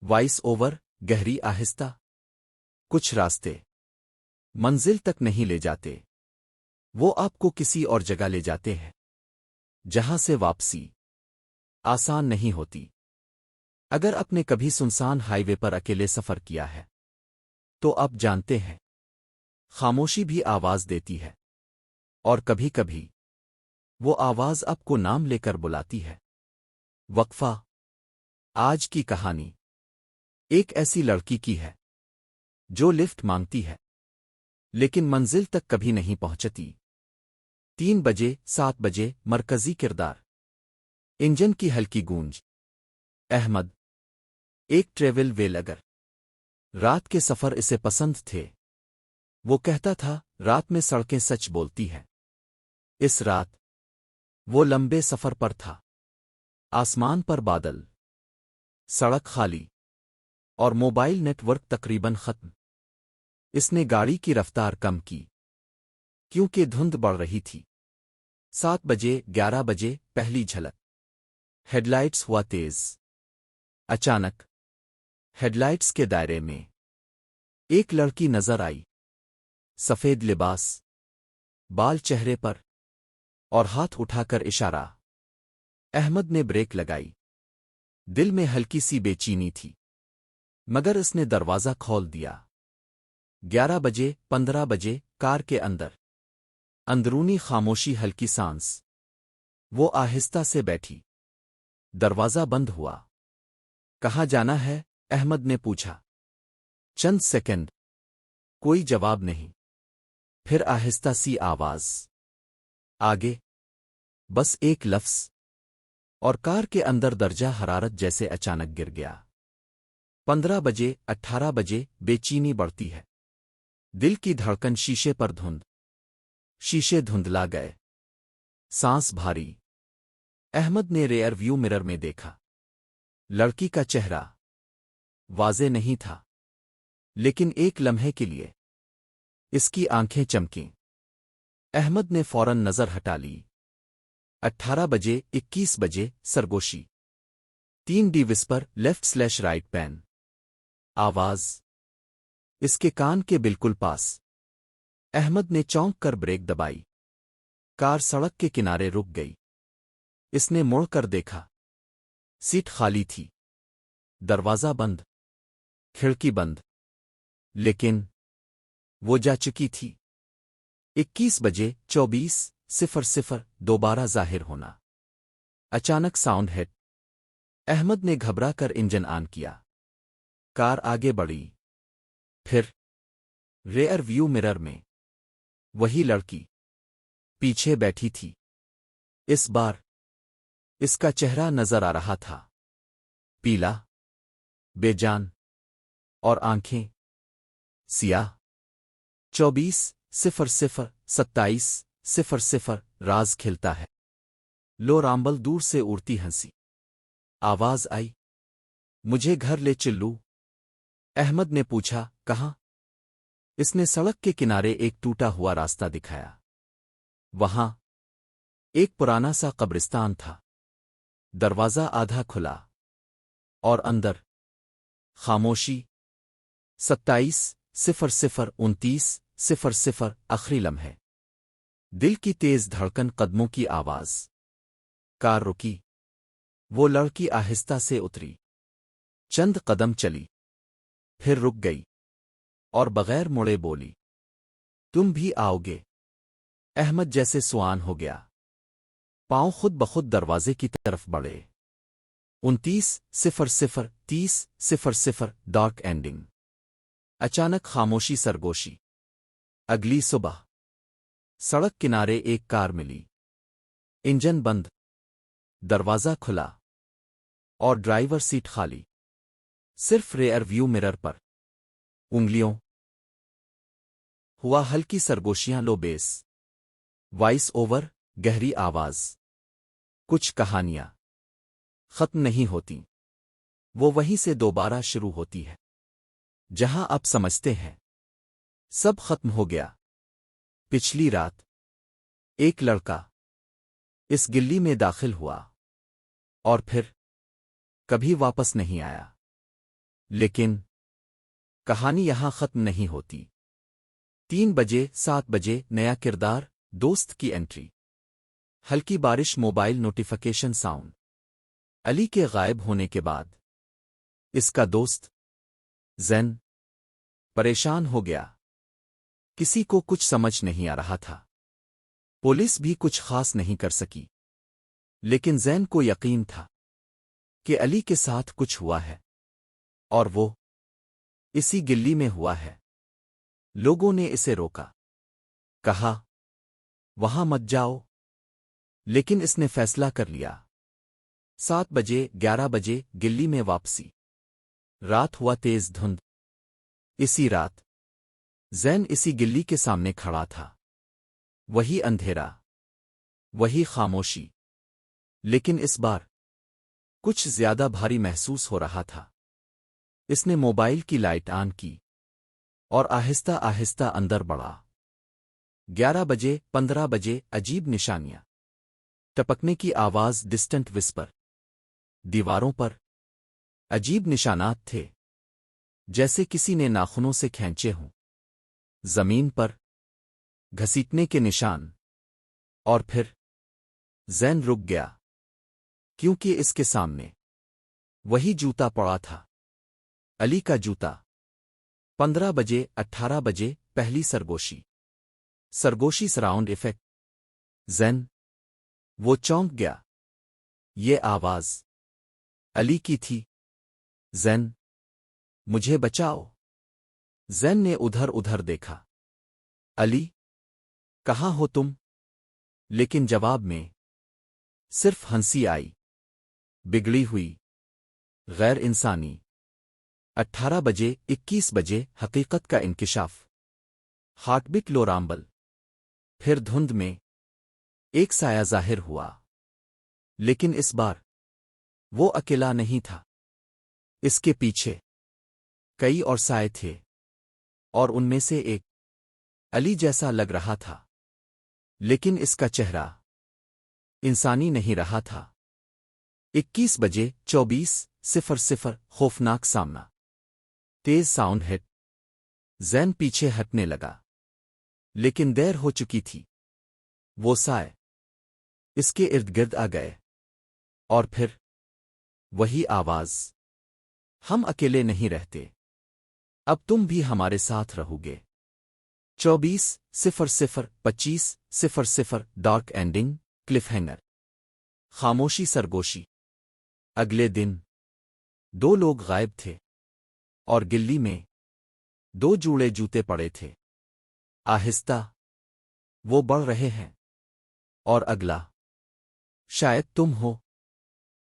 Voice over گہری آہستہ. کچھ راستے منزل تک نہیں لے جاتے. وہ آپ کو کسی اور جگہ لے جاتے ہیں جہاں سے واپسی آسان نہیں ہوتی. اگر آپ نے کبھی سنسان ہائی وے پر اکیلے سفر کیا ہے تو آپ جانتے ہیں خاموشی بھی آواز دیتی ہے، اور کبھی کبھی وہ آواز آپ کو نام لے کر بلاتی ہے. وقفہ. آج کی کہانی ایک ایسی لڑکی کی ہے جو لفٹ مانگتی ہے لیکن منزل تک کبھی نہیں پہنچتی. 3 بجے 7 بجے مرکزی کردار. انجن کی ہلکی گونج. احمد ایک ٹریول ویلگر. رات کے سفر اسے پسند تھے. وہ کہتا تھا رات میں سڑکیں سچ بولتی ہیں. اس رات وہ لمبے سفر پر تھا. آسمان پر بادل، سڑک خالی، اور موبائل نیٹ ورک تقریباً ختم. اس نے گاڑی کی رفتار کم کی کیونکہ دھند بڑھ رہی تھی. 7 بجے 11 بجے پہلی جھلک. ہیڈ لائٹس ہوا تیز. اچانک ہیڈ لائٹس کے دائرے میں ایک لڑکی نظر آئی. سفید لباس، بال چہرے پر، اور ہاتھ اٹھا کر اشارہ. احمد نے بریک لگائی. دل میں ہلکی سی بے چینی تھی مگر اس نے دروازہ کھول دیا. 11 بجے 15 بجے کار کے اندر. اندرونی خاموشی، ہلکی سانس. وہ آہستہ سے بیٹھی. دروازہ بند ہوا. کہاں جانا ہے؟ احمد نے پوچھا. چند سیکنڈ کوئی جواب نہیں. پھر آہستہ سی آواز. آگے. بس ایک لفظ. اور کار کے اندر درجہ حرارت جیسے اچانک گر گیا. 15 بجے 18 بجے بے چینی بڑھتی ہے. دل کی دھڑکن شیشے پر دھند. شیشے دھندلا گئے. سانس بھاری. احمد نے ریئر ویو مرر میں دیکھا. لڑکی کا چہرہ واضح نہیں تھا لیکن ایک لمحے کے لیے اس کی آنکھیں چمکیں. احمد نے فوراً نظر ہٹا لی. 18 بجے 21 بجے سرگوشی. 3 ڈی وسپر لیفٹ/رائٹ پین. آواز اس کے کان کے بالکل پاس. احمد نے چونک کر بریک دبائی. کار سڑک کے کنارے رک گئی. اس نے مڑ کر دیکھا. سیٹ خالی تھی. دروازہ بند. کھڑکی بند. لیکن وہ جا چکی تھی. 21 بجے 24:00 دوبارہ ظاہر ہونا. اچانک ساؤنڈ ہٹ. احمد نے گھبرا کر انجن آن کیا. کار آگے بڑھی. پھر ریئر ویو مرر میں وہی لڑکی پیچھے بیٹھی تھی. اس بار اس کا چہرہ نظر آ رہا تھا. پیلا، بے جان، اور آنکھیں سیاہ. 24:00 27:00 راز کھلتا ہے. لو رامبل دور سے اڑتی ہنسی. آواز آئی. مجھے گھر لے چلو. احمد نے پوچھا کہاں؟ اس نے سڑک کے کنارے ایک ٹوٹا ہوا راستہ دکھایا. وہاں ایک پرانا سا قبرستان تھا. دروازہ آدھا کھلا اور اندر خاموشی. 27:00 29:00 آخری لمحے. دل کی تیز دھڑکن، قدموں کی آواز. کار رکی. وہ لڑکی آہستہ سے اتری. چند قدم چلی. پھر رک گئی اور بغیر مڑے بولی، تم بھی آؤ گے؟ احمد جیسے سوان ہو گیا. پاؤں خود بخود دروازے کی طرف بڑھے. 29:00 30:00 ڈارک اینڈنگ. اچانک خاموشی. سرگوشی. اگلی صبح سڑک کنارے ایک کار ملی. انجن بند، دروازہ کھلا، اور ڈرائیور سیٹ خالی. صرف ریئر ویو مرر پر انگلیوں. ہوا ہلکی سرگوشیاں. لو بیس. وائس اوور گہری آواز. کچھ کہانیاں ختم نہیں ہوتی. وہ وہیں سے دوبارہ شروع ہوتی ہے جہاں آپ سمجھتے ہیں سب ختم ہو گیا. پچھلی رات ایک لڑکا اس گلی میں داخل ہوا اور پھر کبھی واپس نہیں آیا. لیکن کہانی یہاں ختم نہیں ہوتی۔ 3 بجے 7 بجے نیا کردار دوست کی انٹری، ہلکی بارش، موبائل نوٹیفیکیشن ساؤنڈ۔ علی کے غائب ہونے کے بعد اس کا دوست زین پریشان ہو گیا۔ کسی کو کچھ سمجھ نہیں آ رہا تھا، پولیس بھی کچھ خاص نہیں کر سکی، لیکن زین کو یقین تھا کہ علی کے ساتھ کچھ ہوا ہے، اور وہ اسی گلی میں ہوا ہے۔ لوگوں نے اسے روکا، کہا وہاں مت جاؤ، لیکن اس نے فیصلہ کر لیا۔ 7 بجے 11 بجے گلی میں واپسی، رات ہوا تیز دھند۔ اسی رات زین اسی گلی کے سامنے کھڑا تھا، وہی اندھیرا، وہی خاموشی، لیکن اس بار کچھ زیادہ بھاری محسوس ہو رہا تھا۔ اس نے موبائل کی لائٹ آن کی اور آہستہ آہستہ اندر بڑھا۔ 11 بجے 15 بجے عجیب نشانیاں، ٹپکنے کی آواز، ڈسٹنٹ وسپر۔ دیواروں پر عجیب نشانات تھے، جیسے کسی نے ناخنوں سے کھینچے ہوں۔ زمین پر گھسیٹنے کے نشان، اور پھر زین رک گیا، کیونکہ اس کے سامنے وہی جوتا پڑا تھا، علی کا جوتا۔ 15 بجے 18 بجے پہلی سرگوشی سراؤنڈ افیکٹ۔ زین وہ چونک گیا، یہ آواز علی کی تھی۔ زین مجھے بچاؤ۔ زین نے ادھر ادھر دیکھا، علی کہاں ہو تم؟ لیکن جواب میں صرف ہنسی آئی، بگڑی ہوئی، غیر انسانی۔ 18 بجے 21 بجے حقیقت کا انکشاف، ہارٹ بیٹ لو، رامبل۔ پھر دھند میں ایک سایہ ظاہر ہوا، لیکن اس بار وہ اکیلا نہیں تھا، اس کے پیچھے کئی اور سائے تھے، اور ان میں سے ایک علی جیسا لگ رہا تھا، لیکن اس کا چہرہ انسانی نہیں رہا تھا۔ 21 بجے 24:00 خوفناک سامنا، تیز ساؤنڈ ہٹ۔ زین پیچھے ہٹنے لگا، لیکن دیر ہو چکی تھی۔ وہ سائے اس کے ارد گرد آ گئے، اور پھر وہی آواز، ہم اکیلے نہیں رہتے، اب تم بھی ہمارے ساتھ رہو گے۔ 24:00 25:00 ڈارک اینڈنگ، کلف ہینگر، خاموشی سرگوشی۔ اگلے دن 2 لوگ غائب تھے، اور گلی میں 2 جوڑے جوتے پڑے تھے۔ آہستہ وہ بڑھ رہے ہیں، اور اگلا شاید تم ہو۔